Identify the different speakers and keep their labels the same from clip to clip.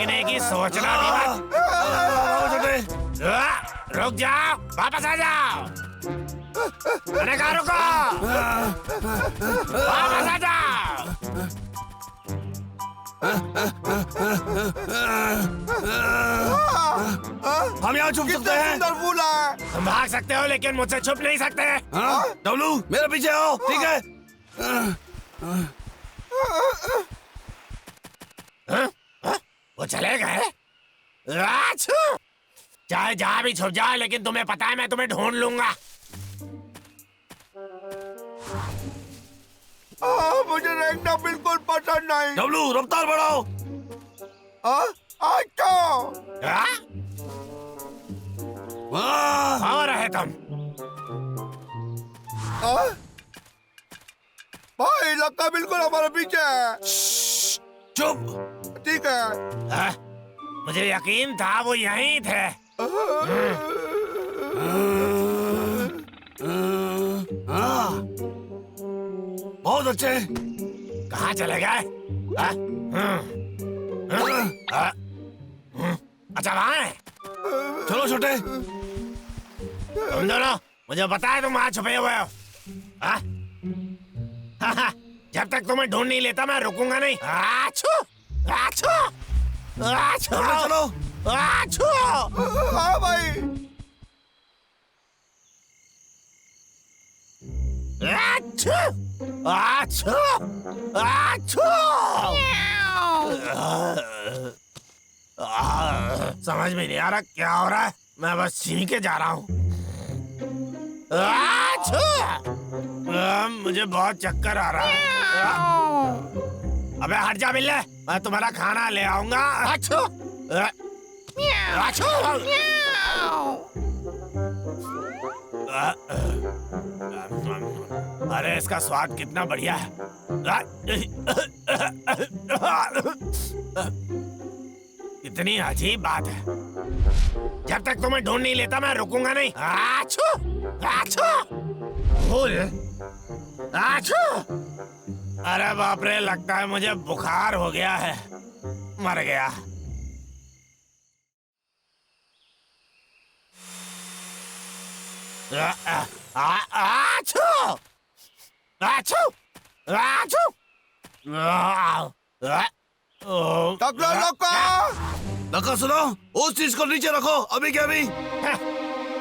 Speaker 1: भागने की सोचना भी मत। रुक जाओ, वापस आ जाओ। मैंने कहा रुको, वापस आ जाओ।
Speaker 2: हम यहाँ छुप सकते हैं।
Speaker 1: तुम भाग सकते हो लेकिन मुझसे छुप नहीं सकते।
Speaker 2: डब्लू मेरे पीछे आओ, ठीक है?
Speaker 1: वो चले गए। चाहे जहाँ भी छुप जाए लेकिन तुम्हें पता है मैं तुम्हें ढूंढ लूंगा।
Speaker 3: मुझे रेंगना बिल्कुल पसंद नहीं।
Speaker 2: डब्लू रफ्तार बढ़ाओ।
Speaker 1: कहाँ रहे तुम?
Speaker 3: भाई लक्का बिल्कुल हमारे पीछे है।
Speaker 2: चुप।
Speaker 3: ठीक है।
Speaker 1: मुझे यकीन था वो यहीं थे।
Speaker 2: बहुत अच्छे।
Speaker 1: कहाँ चले गए? अच्छा वहाँ है।
Speaker 2: चलो छोटे।
Speaker 1: तुम दोनों, मुझे पता है तुम वहाँ छुपे हुए हो। जब तक तुम्हें ढूंढ नहीं लेता मैं रुकूंगा नहीं। आछू, आछू, आछू,
Speaker 2: चलो।
Speaker 1: आछू।
Speaker 3: हाँ भाई।
Speaker 1: आछू, आछू, आछू। समझ में नहीं आ रहा क्या हो रहा है। मैं बस छीन के जा रहा हूँ। मुझे बहुत चक्कर आ रहा है। अबे हट जा बिल्ले, मैं तुम्हारा खाना ले आऊंगा। अच्छो, अच्छो। अरे इसका स्वाद कितना बढ़िया है। इतनी अजीब बात है। जब तक तुम्हें ढूंढ नहीं लेता मैं रुकूंगा नहीं। आछू, आछू, फूल, आछू। अरे बाप रे, लगता है मुझे बुखार हो गया है। मर गया। आछू, आछू, आछू।
Speaker 2: लक्का सुनो, उस चीज को नीचे रखो अभी के अभी।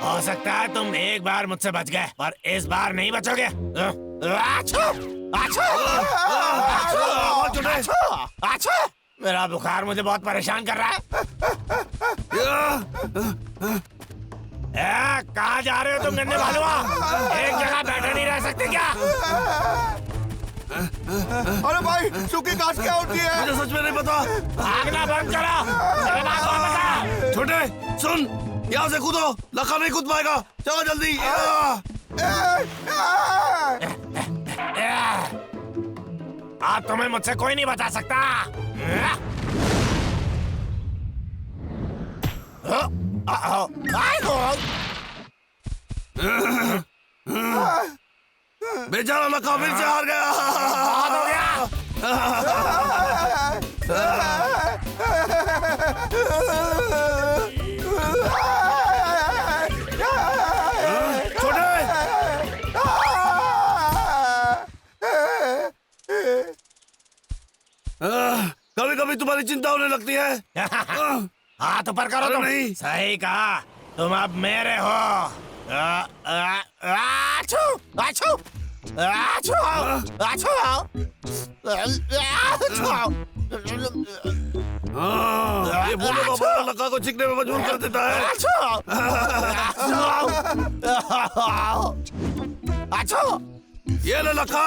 Speaker 1: हो सकता है तुम एक बार मुझसे बच गए पर इस बार नहीं बचोगे। आछू, आछू, आछू, आछू। मेरा बुखार मुझे बहुत परेशान कर रहा है। कहाँ जा रहे हो तुम गंदे भालुआ? एक जगह बैठे नहीं रह सकते क्या?
Speaker 3: अरे भाई सूखी घास क्या होती है?
Speaker 2: मुझे सच में नहीं पता।
Speaker 1: भागना बंद करो। मेरे बात को बता।
Speaker 2: छोटे सुन, यहाँ से कूदो। लक्का नहीं कूद पाएगा। चलो जल्दी।
Speaker 1: अब तुम्हें मुझसे कोई नहीं बचा सकता।
Speaker 2: बेचारा लक्का फिर से हार गया।
Speaker 1: हो गया।
Speaker 2: कभी कभी तुम्हारी चिंता होने लगती है।
Speaker 1: हाथ ऊपर करो तुम।
Speaker 2: नहीं।
Speaker 1: सही कहा, तुम अब मेरे हो। आछू, आछू, आछू, आछू,
Speaker 2: ये बोलो बाबा लक्का को चिकने में मजबूर कर देता है।
Speaker 1: आछू,
Speaker 2: ये ले लक्का,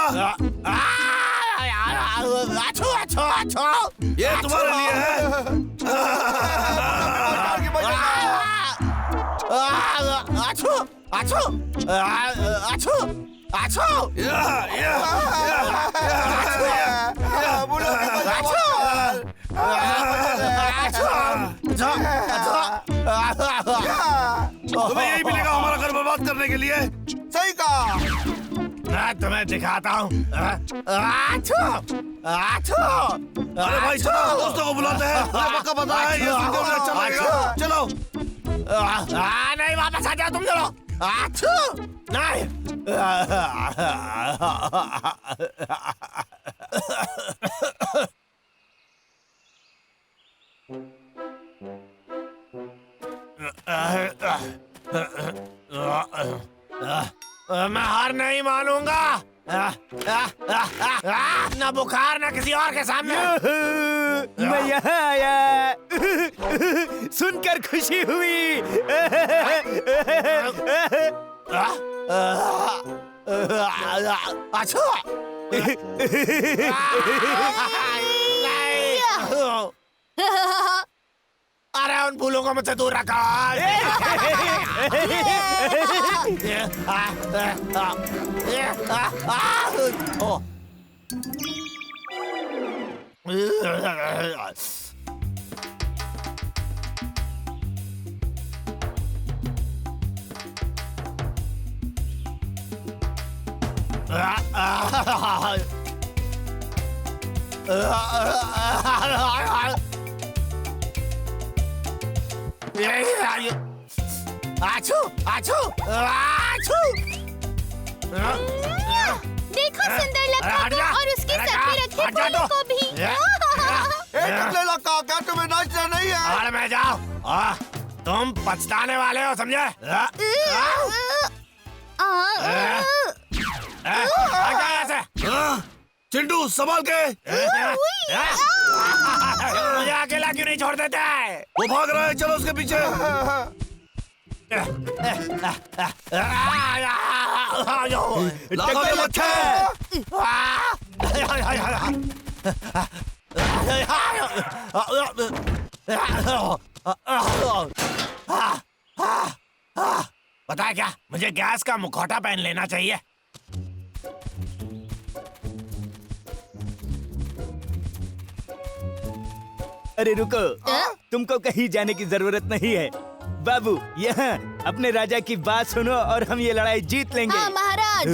Speaker 1: आछू, आछू, आछू।
Speaker 2: ये तुम्हारे लिए है।
Speaker 1: आछू, आछू, आछू, आछू।
Speaker 2: तुम्हें यही मिलेगा हमारा घर बर्बाद करने के लिए।
Speaker 3: सही कहा।
Speaker 1: तुम्हें दिखाता हूँ। आछो, आछो।
Speaker 2: अरे भाई चलो, दोस्तों को बुलाते हैं। मुझे पक्का पता है ये सुनकर उन्हें अच्छा लगेगा। चलो।
Speaker 1: नहीं, वापस आ जाओ तुम दोनों। आछो, नहीं। मैं हार नहीं मानूंगा। ना बुखार ना किसी और के सामने।
Speaker 4: मैं यहाँ आया सुनकर खुशी हुई।
Speaker 1: अच्छा। अरे उन फूलों को मुझसे दूर रखो। आछू, आछू, आछू।
Speaker 5: देखो सुंदर लक्का को और उसके साथ में रखे फूलों को भी।
Speaker 3: टकले लक्का, क्या तुम्हें नाचना नहीं है?
Speaker 1: और मैं जाओ। तुम पछताने वाले हो, समझे? हटा ऐसे।
Speaker 2: चिंटू संभाल के।
Speaker 1: मुझे अकेला क्यों नहीं छोड़ देते?
Speaker 2: वो भाग रहा है, चलो उसके पीछे। लाखों के बच्चे।
Speaker 1: पता है क्या, मुझे गैस का मुखौटा पहन लेना चाहिए।
Speaker 4: अरे रुको, तुमको कहीं जाने की जरूरत नहीं है। बाबू यहाँ अपने राजा की बात सुनो और हम ये लड़ाई जीत लेंगे।
Speaker 5: हाँ महाराज।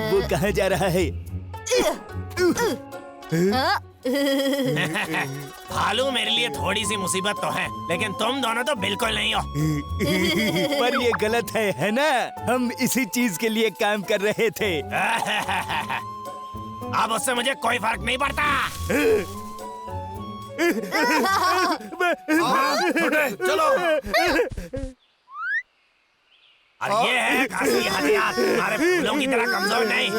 Speaker 4: वो कहाँ जा रहा है?
Speaker 1: भालू मेरे लिए थोड़ी सी मुसीबत तो है, लेकिन तुम दोनों तो बिल्कुल नहीं हो।
Speaker 4: पर ये गलत है ना? हम इसी चीज के लिए काम कर रहे थे।
Speaker 1: अब उससे मुझे कोई फर्क नहीं पड़ता।
Speaker 2: चलो।
Speaker 1: और ये है असली हथियार, हमारे फूलों की तरह कमजोर नहीं।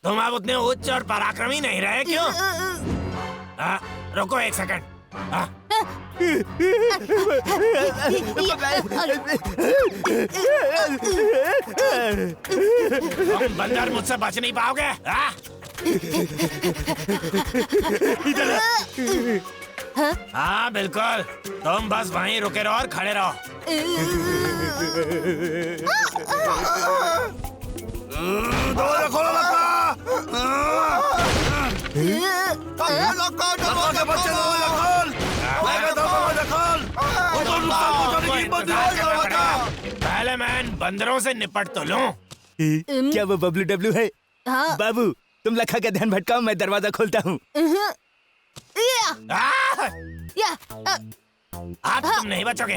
Speaker 1: तुम अब उतने उच्च और पराक्रमी नहीं रहे, क्यों? रुको एक सेकंड। तुम बंदर मुझसे बच नहीं पाओगे। हाँ बिल्कुल, तुम बस वहीं रुके रहो और खड़े रहो।
Speaker 2: दरवाजा खोलो लक्का।
Speaker 3: लक्का,
Speaker 2: लक्का के बच्चे दरवाजा खोल। दरवाजा खोल। वो तो नुकसान पहुंचाने की हिम्मत नहीं।
Speaker 1: पहले मैं इन बंदरों से निपट तो लूं।
Speaker 4: क्या वो बबलू डब्लू है?
Speaker 5: हाँ।
Speaker 4: बाबू तुम लखा का ध्यान भटकाओ, मैं दरवाजा खोलता हूँ।
Speaker 1: अब तुम नहीं बचोगे।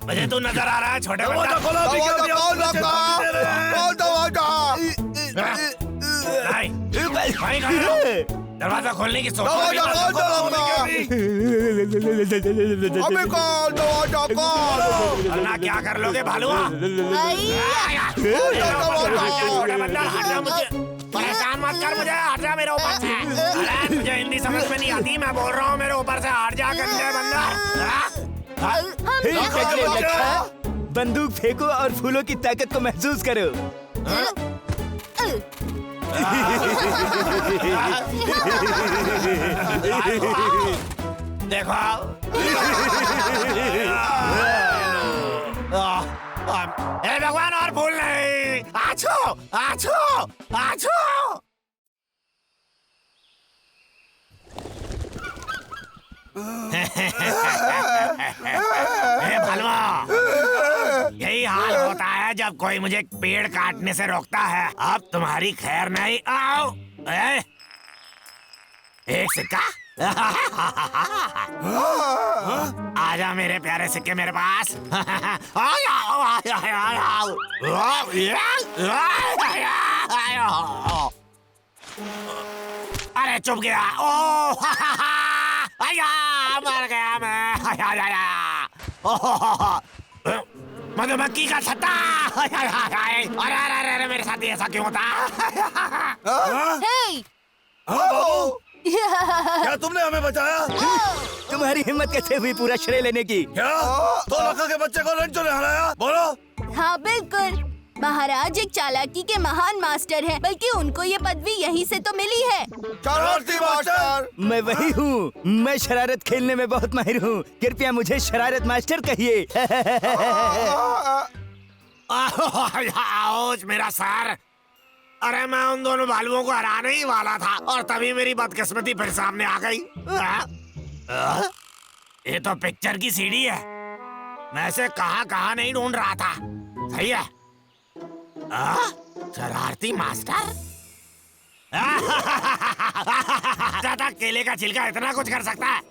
Speaker 1: मुझे तू नजर आ रहा है छोटे
Speaker 2: दरवाजा
Speaker 1: बंदर।
Speaker 2: खोलो।
Speaker 3: दरवाजा खोल लक्का, खोल दरवाजा।
Speaker 1: नहीं, वहीं खड़े रहो। दरवाजा खोलने की सोच
Speaker 3: दरवाजा खोल दरवाजा। अबे खोल दरवाजा, खोल।
Speaker 1: वरना क्या कर लोगे भालुआ? छोटे बंदर हट जा, मुझे परेशान मत कर। मुझे हट जा मेरे ऊपर से। अरे मुझे हिंदी समझ में नहीं आती, मैं बोल रहा हूँ मेरे ऊपर से हट जा गंदे बंदर।
Speaker 4: ठीक है चलिए लखा, बंदूक फेंको और फूलों की ताकत को महसूस करो।
Speaker 1: देखो हे भगवान, और फूल नहीं। आछो, आछो, आछो। भलवा, यही हाल होता है जब कोई मुझे पेड़ काटने से रोकता है। अब तुम्हारी खैर नहीं। आओ। एक सिक्का। आजा मेरे प्यारे सिक्के मेरे पास। अरे चुप गया। ओ मर गया मैं। मधुमक्खी का छत्ता। अरे अरे अरे मेरे साथ ऐसा क्यों होता?
Speaker 5: हे!
Speaker 2: क्या तुमने हमें बचाया?
Speaker 4: तुम्हारी हिम्मत कैसे हुई पूरा श्रेय लेने की?
Speaker 2: क्या 2 लाख के बच्चे को रंजो ने हराया? बोलो।
Speaker 5: हाँ बिल्कुल, महाराज एक चालाकी के महान मास्टर हैं, बल्कि उनको ये पदवी यहीं से तो मिली है।
Speaker 3: शरारती मास्टर।
Speaker 4: मैं वही हूँ। मैं शरारत खेलने में बहुत माहिर हूँ। कृपया मुझे शरारत मास्टर कहिए।
Speaker 1: आओ मेरा सर। अरे मैं उन दोनों भालुओं को हराने ही वाला था और तभी मेरी बदकिस्मती फिर सामने आ गई। ये तो पिक्चर की सीडी है। मैं इसे कहाँ नहीं ढूंढ रहा था। सही है। शरारती मास्टर। ज्यादा केले का छिलका इतना कुछ कर सकता है?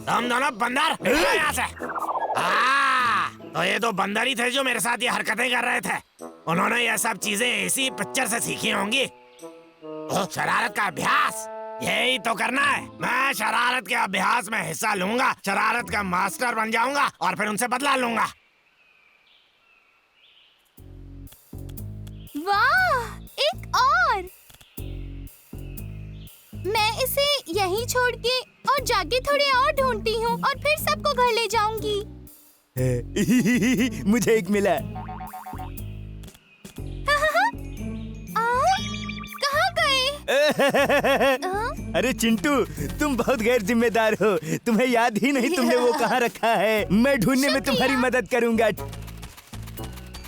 Speaker 1: हम दोनों बंदर निकलो यहाँ से। तो ये तो बंदर ही थे जो मेरे साथ ये हरकतें कर रहे थे। उन्होंने ये सब चीजें इसी पिक्चर से सीखी होंगी। शरारत का अभ्यास यही तो करना है। मैं शरारत के अभ्यास में हिस्सा लूंगा, शरारत का मास्टर बन जाऊंगा और फिर उनसे बदला लूंगा।
Speaker 5: वाह, एक और। मैं इसे यहीं छोड़ के और जाके थोड़े और ढूंढती हूँ और फिर सबको घर ले जाऊंगी।
Speaker 4: मुझे एक मिला।
Speaker 5: कहाँ गए?
Speaker 4: अरे चिंटू, तुम बहुत गैर जिम्मेदार हो। तुम्हें याद ही नहीं तुमने वो कहाँ रखा है। मैं ढूंढने में तुम्हारी मदद करूंगा।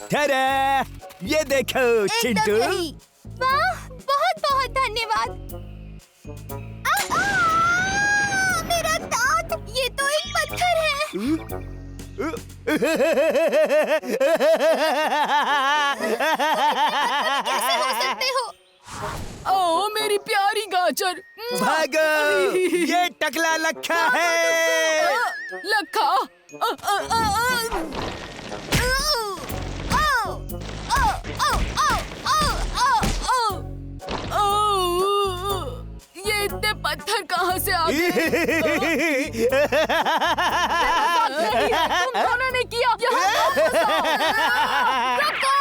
Speaker 4: ठहरा, ये देखो चिंटू।
Speaker 5: वाह, बहुत बहुत धन्यवाद। मेरा दांत, ये तो एक पत्थर है। कैसे हो सकते हो?
Speaker 6: ओ मेरी प्यारी गाजर।
Speaker 4: भागो, ये टकला लखा है।
Speaker 6: लखा। ये इतने पत्थर कहाँ से आ गए? तुम दोनों ने किया। रुको।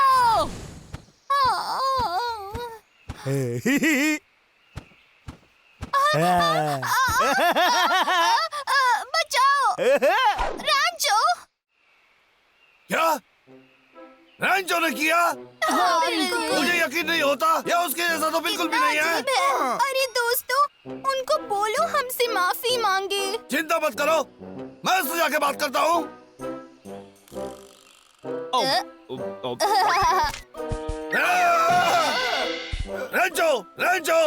Speaker 5: बचाओ, रांचो।
Speaker 2: क्या रंजो ने किया?
Speaker 5: हाँ, बिल्कुल।
Speaker 2: मुझे यकीन नहीं होता। या उसके जैसा तो बिल्कुल भी नहीं है।
Speaker 5: अरे दोस्तों, उनको बोलो हमसे माफी मांगे।
Speaker 2: चिंता मत करो, मैं उससे जाके बात करता हूँ। रंजो, रंजो,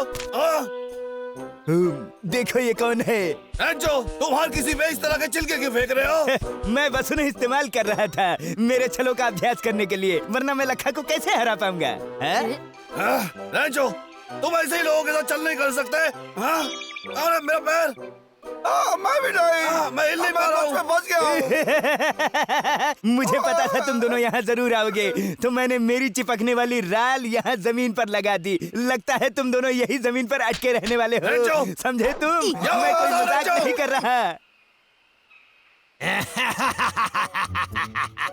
Speaker 4: देखो ये कौन है?
Speaker 2: रंजो, तुम हर किसी पे इस तरह के चिल्के क्यों फेंक रहे हो?
Speaker 4: मैं बस उन्हें इस्तेमाल कर रहा था मेरे छलों का अभ्यास करने के लिए, वरना मैं लखा को कैसे हरा पाऊंगा?
Speaker 2: रंजो, तुम ऐसे ही लोगों के साथ चल नहीं कर सकते। हाँ? अरे मेरा पैर।
Speaker 3: मैं भी नहीं।
Speaker 2: मैं हिल नहीं पा रहा हूँ।
Speaker 3: फंस गया।
Speaker 4: मुझे पता था तुम दोनों यहाँ जरूर आओगे, तो मैंने मेरी चिपकने वाली राल यहाँ जमीन पर लगा दी। लगता है तुम दोनों यही जमीन पर अटके रहने वाले हो। समझे तुम? मैं कोई मजाक नहीं कर रहा।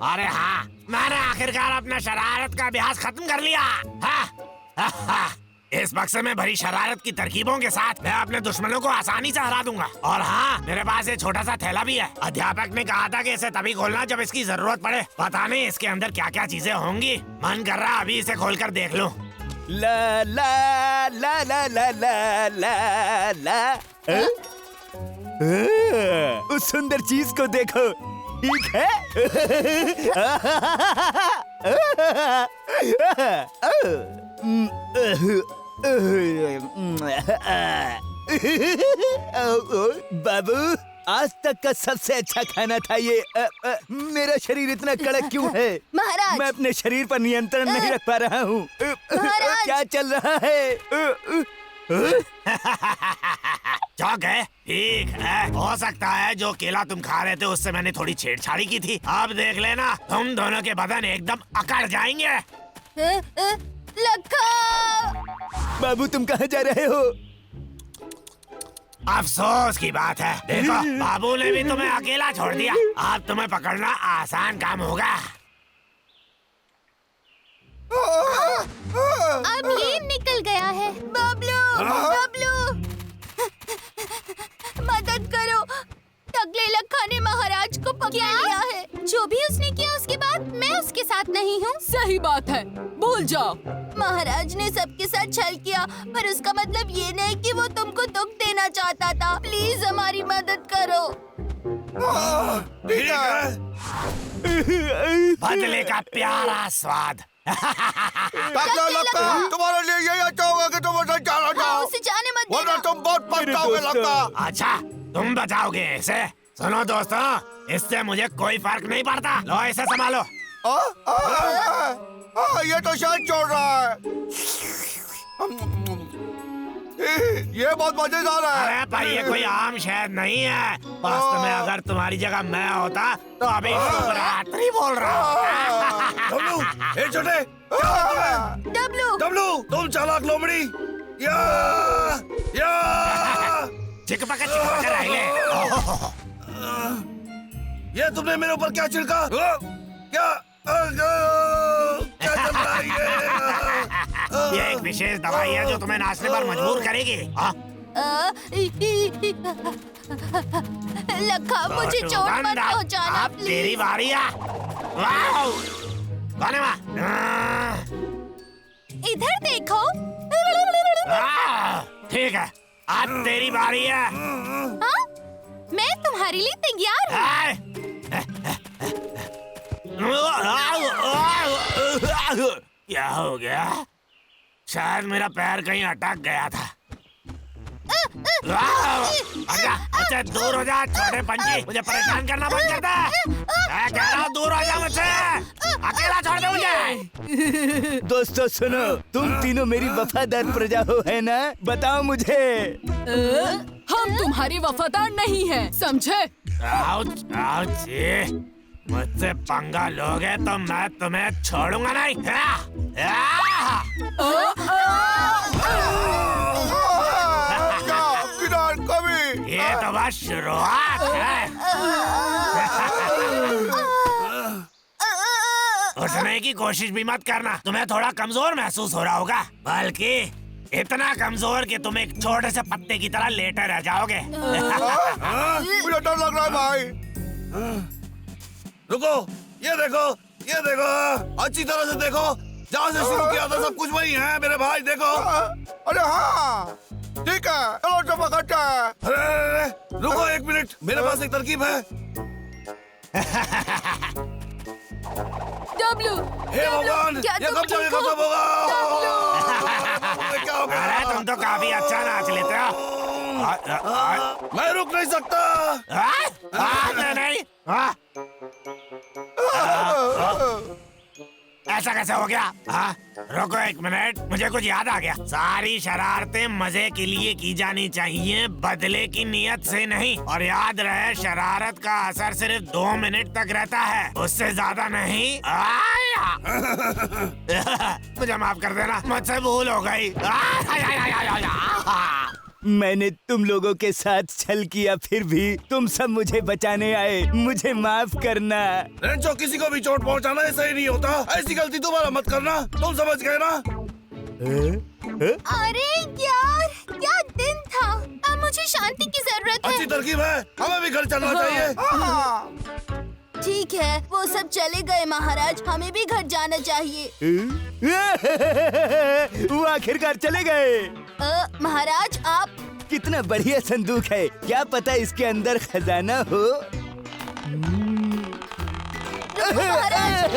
Speaker 1: अरे हाँ, मैंने आखिरकार अपना शरारत का अभ्यास खत्म कर लिया। हाँ। इस बक्से में भरी शरारत की तरकीबों के साथ मैं अपने दुश्मनों को आसानी से हरा दूंगा। और हाँ, मेरे पास ये छोटा सा थैला भी है। अध्यापक ने कहा था कि इसे तभी खोलना जब इसकी जरूरत पड़े। पता नहीं इसके अंदर क्या क्या चीजें होंगी। मन कर रहा अभी इसे खोलकर देख लूं।
Speaker 4: ला ला ला ला ला ला ला ला। उस सुंदर चीज को देखो, ठीक है? बाबू, आज तक का सबसे अच्छा खाना था ये। मेरा शरीर इतना कड़क क्यों है?
Speaker 5: महाराज।
Speaker 4: मैं अपने शरीर पर नियंत्रण नहीं रख पा रहा हूँ।
Speaker 5: महाराज।
Speaker 4: क्या चल रहा है?
Speaker 1: चौक है, ठीक है। हो सकता है जो केला तुम खा रहे थे उससे मैंने थोड़ी छेड़छाड़ी की थी। अब देख लेना, तुम दोनों के बदन एकदम अकड़ जाएंगे।
Speaker 5: लखा।
Speaker 4: बाबू, तुम कहाँ जा रहे हो?
Speaker 1: अफसोस की बात है, देखो बाबू ने भी तुम्हें अकेला छोड़ दिया। अब तुम्हें पकड़ना आसान काम होगा।
Speaker 5: अब ये निकल गया है। बबलू, बबलू, मदद करो। टकले लखा ने महाराज को पकड़ लिया है। जो भी उसने किया उसके बाद मैं उसके साथ नहीं हूँ।
Speaker 6: सही बात है, भूल जाओ।
Speaker 5: महाराज ने सबके साथ छल किया, पर उसका मतलब ये नहीं कि वो तुमको दुख देना चाहता था। प्लीज हमारी मदद करो।
Speaker 2: ठीक है।
Speaker 1: बदले का प्यारा स्वाद।
Speaker 3: टकला लक्का, तुम्हारे लिए यही अच्छा होगा कि तुम उसे चला जाओ,
Speaker 5: उसे जाने मत
Speaker 3: वरना
Speaker 5: देना।
Speaker 3: तुम बहुत पछताओगे लक्का।
Speaker 1: अच्छा, तुम बचाओगे इसे? सुनो दोस्तों, इससे मुझे कोई फर्क नहीं पड़ता। लो इसे संभालो।
Speaker 3: ये तो शायद छोड़ रहा है। ये बहुत मजेदार है।
Speaker 1: अरे पर ये कोई आम शहद नहीं है। वास्तव में अगर तुम्हारी जगह मैं होता तो अभी शुभ रात्रि बोल रहा हूँ।
Speaker 2: डब्लू, ए छोटे, क्या हुआ तुम्हें?
Speaker 5: डब्लू,
Speaker 2: डब्लू, तुम चालाक लोमड़ी। या
Speaker 1: चिकपका राहिले।
Speaker 2: ये तुमने मेरे ऊपर क्या छिड़का? क्या चल रहा है ये?
Speaker 1: ये एक विशेष दवाई है जो तुम्हें नाचने पर मजबूर करेगी।
Speaker 5: लखा, मुझे चोट मत पहुंचाना
Speaker 1: अब तेरी
Speaker 5: प्लीज।
Speaker 1: बारी है। वाओ! कौन है वहाँ?
Speaker 5: इधर देखो।
Speaker 1: ठीक है, अब तेरी बारी है।
Speaker 5: हाँ? मैं तुम्हारे लिए तैयार हूँ।
Speaker 1: क्या हो गया? शायद मेरा पैर कहीं अटक गया था। अच्छा, दूर हो जा छोटे पंछी, मुझे परेशान करना बंद कर दे। मैं कह रहा हूँ दूर हो जा मुझसे, अकेला छोड़ दे मुझे।
Speaker 4: दोस्तों सुनो, तुम तीनों मेरी वफादार प्रजा हो, है ना? बताओ मुझे।
Speaker 6: हम तुम्हारे वफादार नहीं हैं, समझे?
Speaker 1: आउच, आउच, ये मुझसे पंगा लोगे तो मैं तुम्हें छोड़ूंगा नहीं।
Speaker 3: कभी
Speaker 1: ये तो बस शुरुआत है। उठने की कोशिश भी मत करना, तुम्हें थोड़ा कमजोर महसूस हो रहा होगा, बल्कि इतना कमजोर कि तुम एक छोटे से पत्ते की तरह लेटे रह जाओगे।
Speaker 3: मुझे डर लग रहा है भाई।
Speaker 2: रुको, ये देखो, ये देखो, अच्छी तरह से देखो। जहाँ से शुरू किया था सब कुछ वही है मेरे भाई, देखो।
Speaker 3: अरे हाँ, ठीक है, चलो तो पकड़ते हैं।
Speaker 2: अरे, रुको एक मिनट, मेरे पास एक तरकीब है।
Speaker 6: डब्लू,
Speaker 2: हे भगवान,
Speaker 6: क्या
Speaker 2: ये
Speaker 6: तुम
Speaker 2: कब जाके
Speaker 6: ठीक हो?
Speaker 2: खत्म होगा? क्या हो गया?
Speaker 1: अरे तुम तो काफी अच्छा नाच लेते हो।
Speaker 2: मैं रुक नहीं सकता।
Speaker 1: नहीं, ऐसा कैसे हो गया? हाँ, रुको एक मिनट, मुझे कुछ याद आ गया। सारी शरारतें मजे के लिए की जानी चाहिए, बदले की नियत से नहीं। और याद रहे, शरारत का असर सिर्फ 2 मिनट तक रहता है, उससे ज्यादा नहीं। आया। मुझे माफ कर देना, मुझसे भूल हो गई।
Speaker 4: मैंने तुम लोगों के साथ छल किया, फिर भी तुम सब मुझे बचाने आए। मुझे माफ करना।
Speaker 2: रेंचो, किसी को भी चोट पहुंचाना ये सही नहीं होता। ऐसी गलती दोबारा मत करना, तुम समझ गए ना?
Speaker 5: अरे यार, क्या दिन था। अब मुझे शांति की जरूरत
Speaker 2: अच्छी
Speaker 5: है।
Speaker 2: तरकीब है, हमें भी घर चलना चाहिए।
Speaker 5: ठीक है, वो सब चले गए महाराज, हमें भी घर जाना चाहिए।
Speaker 4: वो आखिरकार चले गए।
Speaker 5: महाराज, आप
Speaker 4: कितना बढ़िया संदूक है, क्या पता इसके अंदर खजाना हो।
Speaker 5: महाराज,